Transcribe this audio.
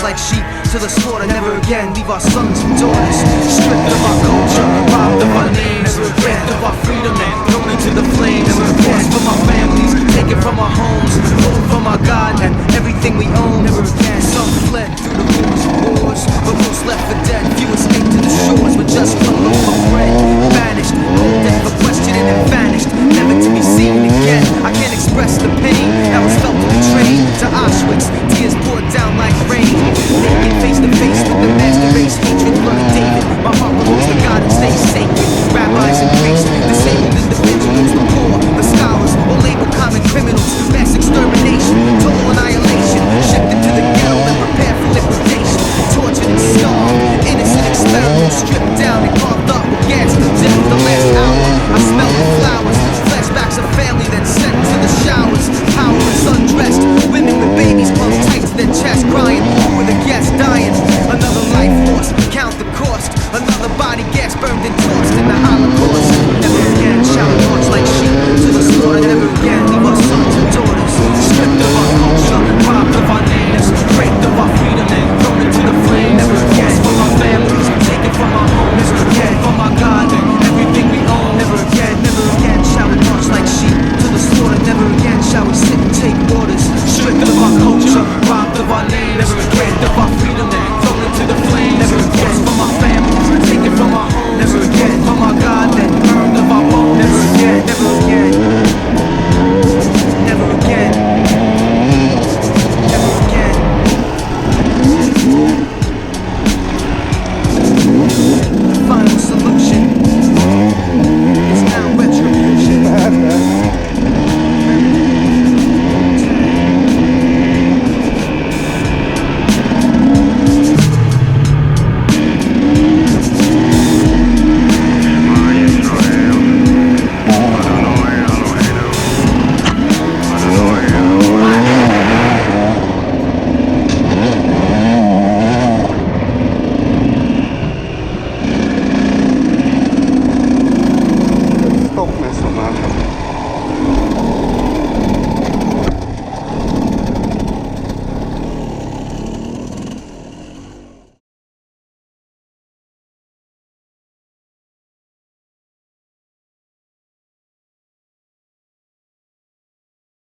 like sheep to the slaughter, never again leave our sons and daughters stripped of our culture, robbed of our names, stripped of our freedom and thrown into the flames. Forced from our families, taken from our homes, pulled from our God and everything we own. Never again. Some fled through the rumors of wars, but most left for dead. Few escaped to the shores, but just one loaf of bread. Vanished, cold death for questioning and vanished, never to be seen again. I can't express the pain that was felt to betray to Auschwitz. Tears poured down like rain. Naked face to face with the master race, hatred, blood of David. My heart belongs to God and stays sacred. Rabbis and priests, disabled individuals, the poor, the scholars, all labeled common criminals. Mass extermination, total annihilation. Shipped into the ghetto and prepared for liquidation. Tortured and starved, innocent experiments stripped down and carved up, gassed to death the last hour. I smell the flowers, flashbacks of family then sent to the showers. Powerless, undressed, women with babies pumped tight to their chest, crying over the gas dying. Another life lost, count the cost. Another body gas burned and tossed in the Holocaust. Never again shall we march like sheep to the slaughter. Never again leave